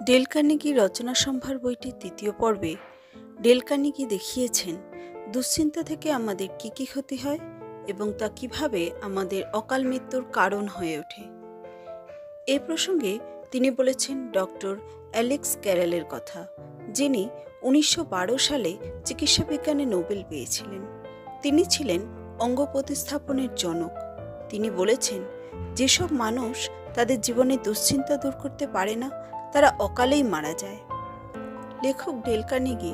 Del Carnegie রচনা সম্ভার বইটির তৃতীয় পর্বে ডেল কার্নেগি দেখিয়েছেন দুশ্চিন্তা থেকে আমাদের কী কী ক্ষতি হয় এবং তা কিভাবে আমাদের অকাল মৃত্যুর কারণ হয়ে ওঠে। এই প্রসঙ্গে তিনি বলেছেন ডক্টর অ্যালেক্স ক্যারেলের কথা, যিনি 1912 সালে চিকিৎসা বিজ্ঞানে নোবেল পেয়েছিলেন। তিনি ছিলেন অঙ্গ প্রতিস্থাপনের জনক। তিনি বলেছেন, যেসব মানুষ তাদের জীবনে দুশ্চিন্তা দূর করতে পারে না তারা অকালেই মারা যায়। লেখক ডেল কার্নেগি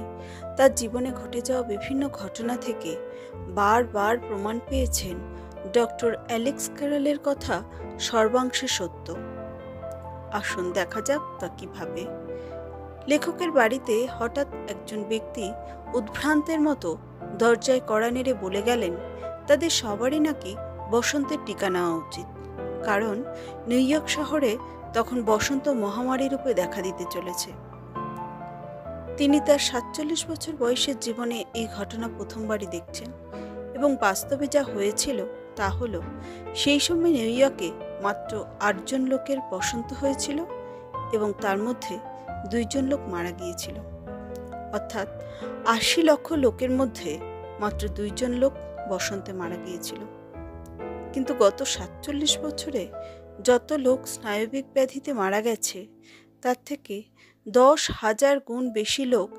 তার জীবনে ঘটে যাওয়া বিভিন্ন ঘটনা থেকে বারবার প্রমাণ পেয়েছেন ডক্টর অ্যালেক্স ক্যারেলের কথা সর্বাংশে সত্য। আসুন দেখা যাক তা কিভাবে। লেখকের বাড়িতে হঠাৎ একজন ব্যক্তি উদ্ভ্রান্তের মতো দরজায় কড়া নেড়ে বলে গেলেন তাদের সবারই নাকি বসন্তের টিকা নেওয়া উচিত, কারণ নিউ ইয়র্ক শহরে তখন বসন্ত মহামারী রূপে দেখা দিতে চলেছে। তিনি তার 47 বছর বয়সের জীবনে এই ঘটনা প্রথমবারই দেখছেন এবং বাস্তবে যা হয়েছিল তা হলো সেই সময় নিউ ইয়র্কে মাত্র 8 জন লোকের বসন্ত হয়েছিল এবং তার মধ্যে 2 জন লোক মারা গিয়েছিল। অর্থাৎ 80 লক্ষ লোকের মধ্যে মাত্র 2 জন লোক বসন্তে মারা গিয়েছিল। কিন্তু গত 47 বছরে যত লোক স্নায়বিক ব্যাধিতে মারা গেছে তার থেকে 10,000 গুণ বেশি লোক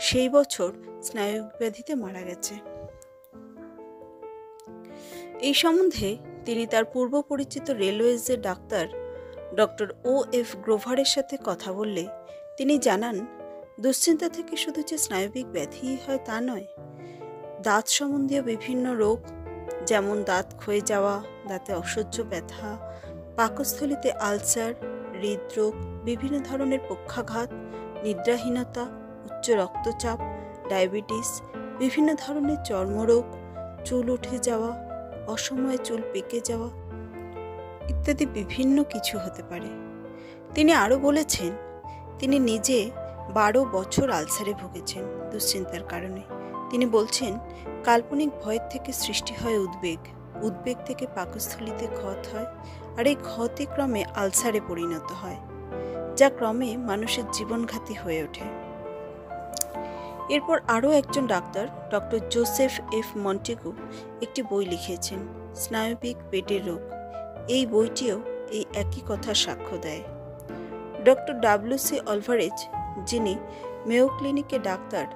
সেই বছর স্নায়বিক ব্যাধিতে মারা গেছে। এই সম্বন্ধে তিনি তার পূর্ব পরিচিত রেলওয়েজের ডাক্তার ডক্টর O.F. গ্রোভারের সাথে কথা বললে তিনি জানান, দুশ্চিন্তা থেকে শুধু যে স্নায়বিক ব্যাধি হয় তা নয়, দাঁত সম্বন্ধীয় বিভিন্ন রোগ যেমন দাঁত ক্ষয়ে যাওয়া, দাঁতে অসহ্য ব্যথা, পাকস্থলীতে আলসার, হৃদরোগ, বিভিন্ন ধরনের পক্ষাঘাত, নিদ্রাহীনতা, উচ্চ রক্তচাপ, ডায়াবেটিস, বিভিন্ন ধরনের চর্মরোগ, চুল উঠে যাওয়া, অসময়ে চুল পেকে যাওয়া ইত্যাদি বিভিন্ন কিছু হতে পারে। তিনি আরও বলেছেন, তিনি নিজে 12 বছর আলসারে ভুগেছেন দুশ্চিন্তার কারণে। তিনি বলছেন, কাল্পনিক ভয়ের থেকে সৃষ্টি হয় উদ্বেগ, উদ্বেগ থেকে পাকস্থলীতে ক্ষত হয়, আর এই ক্ষতই ক্রমে আলসারে পরিণত হয়, যা ক্রমে মানুষের জীবনঘাতী হয়ে ওঠে। এরপর আরও একজন doctor doctor Joseph F Montagu একটি বই লিখেছেন, স্নায়বিক পেটের রোগ। এই বইটিও এই একই কথা সাক্ষ্য দেয়। Doctor W.C. অলভারেজ, যিনি মেয়ো ক্লিনিকে ডাক্তার,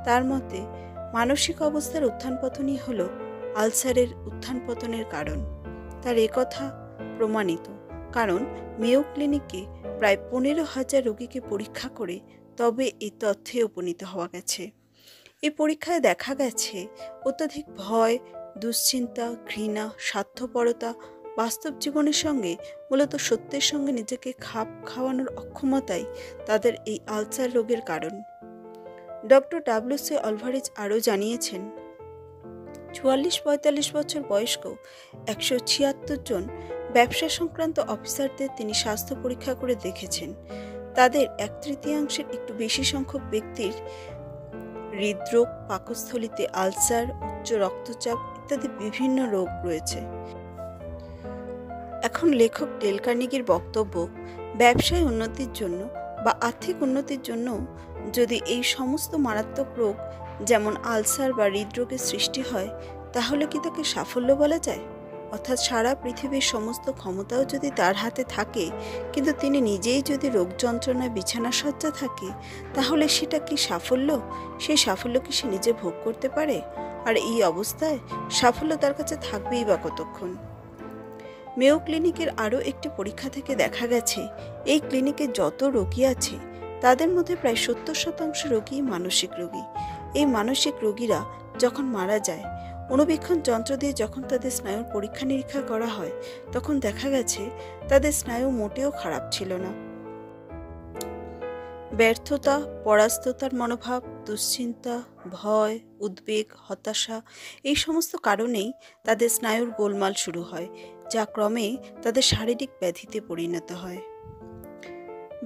তার মতে মানসিক অবস্থার উত্থান-পতনই হল আলসারের উত্থান-পতনের কারণ। তার একথা প্রমাণিত, কারণ মেয়ো ক্লিনিকে প্রায় 15,000 রোগীকে পরীক্ষা করে তবে এই তথ্যে উপনীত হওয়া গেছে। এই পরীক্ষায় দেখা গেছে অত্যধিক ভয়, দুশ্চিন্তা, ঘৃণা, স্বার্থপরতা, বাস্তব জীবনের সঙ্গে মূলত সত্যের সঙ্গে নিজেকে খাপ খাওয়ানোর অক্ষমতাই তাদের এই আলসার রোগের কারণ। Doctor W.C. অলভারেজ আরও জানিয়েছেন, 44-45 বছর বয়স্ক 176 জন ব্যবসা সংক্রান্ত অফিসারদের তিনি স্বাস্থ্য পরীক্ষা করে দেখেছেন। তাদের 1/3 একটু বেশি সংখ্যক ব্যক্তির হৃদরোগ, পাকস্থলীতে আলসার, উচ্চ রক্তচাপ ইত্যাদি বিভিন্ন রোগ রয়েছে। এখন লেখক ডেল কার্নেগির বক্তব্য, ব্যবসায় উন্নতির জন্য বা আর্থিক উন্নতির জন্য যদি এই সমস্ত মারাত্মক রোগ যেমন আলসার বা হৃদরোগের সৃষ্টি হয়, তাহলে কি তাকে সাফল্য বলা যায়? অর্থাৎ সারা পৃথিবীর সমস্ত ক্ষমতাও যদি তার হাতে থাকে, কিন্তু তিনি নিজেই যদি রোগ যন্ত্রণায় বিছানাসজ্জা থাকে, তাহলে সেটা কি সাফল্য? সেই সাফল্য কি সে নিজে ভোগ করতে পারে? আর এই অবস্থায় সাফল্য তার কাছে থাকবেই বা কতক্ষণ? মেয়ো ক্লিনিকের আরও একটি পরীক্ষা থেকে দেখা গেছে, এই ক্লিনিকে যত রোগী আছে তাদের মধ্যে প্রায় 70% রোগী মানসিক রোগী। এই মানসিক রোগীরা যখন মারা যায়, অণুবীক্ষণ যন্ত্র দিয়ে যখন তাদের স্নায়ুর পরীক্ষা নিরীক্ষা করা হয়, তখন দেখা গেছে তাদের স্নায়ু মোটেও খারাপ ছিল না। ব্যর্থতা, পরাস্ততার মনোভাব, দুশ্চিন্তা, ভয়, উদ্বেগ, হতাশা এই সমস্ত কারণেই তাদের স্নায়ুর গোলমাল শুরু হয়, যা ক্রমে তাদের শারীরিক ব্যাধিতে পরিণত হয়।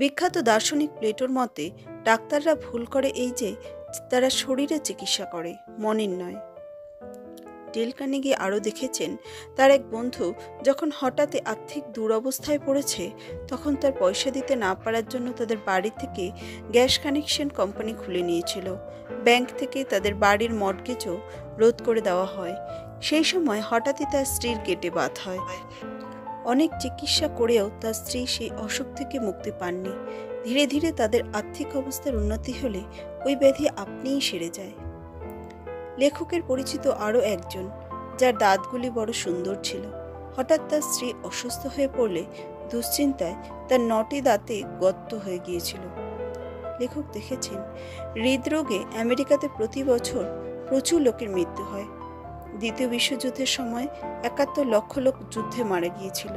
বিখ্যাত দার্শনিক প্লেটোর মতে ডাক্তাররা ভুল করে এই যে তারা শরীরে চিকিৎসা করে, মনের নয়। ডেল কার্নেগি আরও দেখেছেন তার এক বন্ধু যখন হঠাৎ আর্থিক দুরবস্থায় পড়েছে, তখন তার পয়সা দিতে না পারার জন্য তাদের বাড়ি থেকে গ্যাস কানেকশন কোম্পানি খুলে নিয়েছিল। ব্যাংক থেকে তাদের বাড়ির মর্টগেজও রোধ করে দেওয়া হয়। সেই সময় হঠাৎই তার স্ত্রীর গেটে বাত হয়। অনেক চিকিৎসা করেও তার স্ত্রী সেই অসুখ থেকে মুক্তি পাননি। ধীরে ধীরে তাদের আর্থিক অবস্থার উন্নতি হলে ওই ব্যাধি আপনিই সেরে যায়। লেখকের পরিচিত আরও একজন, যার দাঁতগুলি বড় সুন্দর ছিল, হঠাৎ তার স্ত্রী অসুস্থ হয়ে পড়লে দুশ্চিন্তায় তার 9টি দাঁতে গর্ত হয়ে গিয়েছিল। লেখক দেখেছেন হৃদরোগে আমেরিকাতে প্রতি বছর প্রচুর লোকের মৃত্যু হয়। দ্বিতীয় বিশ্বযুদ্ধের সময় 71 লক্ষ লোক যুদ্ধে মারা গিয়েছিল।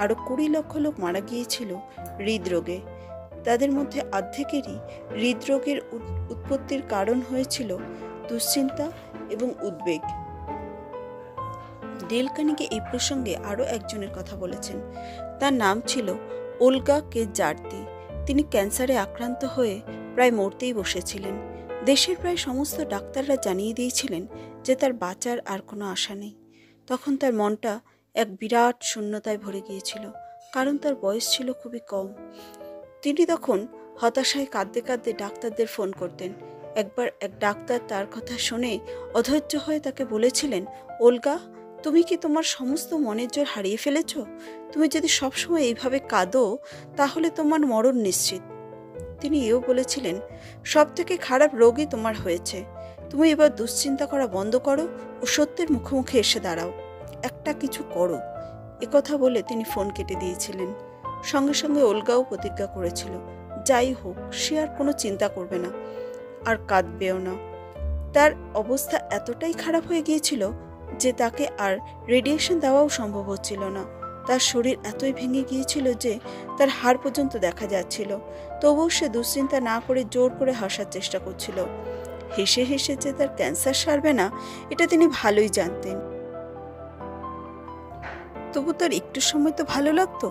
আরও 20 লক্ষ লোক মারা গিয়েছিল হৃদরোগে। তাদের মধ্যে অর্ধেকেরই হৃদরোগের উৎপত্তির কারণ হয়েছিল দুশ্চিন্তা এবং উদ্বেগ। ডেল কার্নেগি এই প্রসঙ্গে আরও একজনের কথা বলেছেন। তার নাম ছিল ওলগা কে জার্তি। তিনি ক্যান্সারে আক্রান্ত হয়ে প্রায় মরতেই বসেছিলেন। দেশের প্রায় সমস্ত ডাক্তাররা জানিয়ে দিয়েছিলেন যে তার বাঁচার আর কোনো আশা নেই। তখন তার মনটা এক বিরাট শূন্যতায় ভরে গিয়েছিল, কারণ তার বয়স ছিল খুবই কম। তিনি তখন হতাশায় কাঁদতে কাঁদতে ডাক্তারদের ফোন করতেন। একবার এক ডাক্তার তার কথা শুনে অধৈর্য হয়ে তাকে বলেছিলেন, ওলগা, তুমি কি তোমার সমস্ত মনের জোর হারিয়ে ফেলেছ? তুমি যদি সবসময় এইভাবে কাঁদো তাহলে তোমার মরণ নিশ্চিত। তিনি এও বলেছিলেন, সব থেকে খারাপ রোগই তোমার হয়েছে। তুমি এবার দুশ্চিন্তা করা বন্ধ করো ও সত্যের মুখোমুখি এসে দাঁড়াও। একটা কিছু করো। একথা বলে তিনি ফোন কেটে দিয়েছিলেন। সঙ্গে সঙ্গে ওলগাও প্রতিজ্ঞা করেছিল, যাই হোক সে আর কোনো চিন্তা করবে না, আর কাঁদবেও না। তার অবস্থা এতটাই খারাপ হয়ে গিয়েছিল যে তাকে আর রেডিয়েশন দেওয়াও সম্ভব হচ্ছিল না। তার শরীর এতই ভেঙে গিয়েছিল যে তার হাড় পর্যন্ত দেখা যাচ্ছিল। তবুও সে দুশ্চিন্তা না করে জোর করে হাসার চেষ্টা করছিল। হেসে হেসে যে তার ক্যান্সার সারবে না এটা তিনি ভালোই জানতেন। তবু তার একটু সময় তো ভালো লাগতো।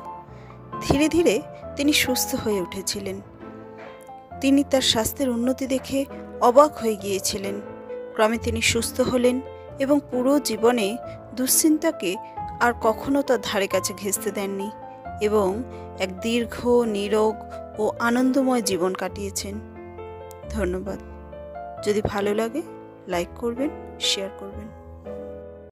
ধীরে ধীরে তিনি সুস্থ হয়ে উঠেছিলেন। তিনি তার স্বাস্থ্যের উন্নতি দেখে অবাক হয়ে গিয়েছিলেন। ক্রমে তিনি সুস্থ হলেন এবং পুরো জীবনে দুশ্চিন্তাকে আর কখনো তার ধারে কাছে ঘেঁষতে দেননি এবং এক দীর্ঘ, নীরোগ ও আনন্দময় জীবন কাটিয়েছেন। ধন্যবাদ। যদি ভালো লাগে লাইক করবেন, শেয়ার করবেন।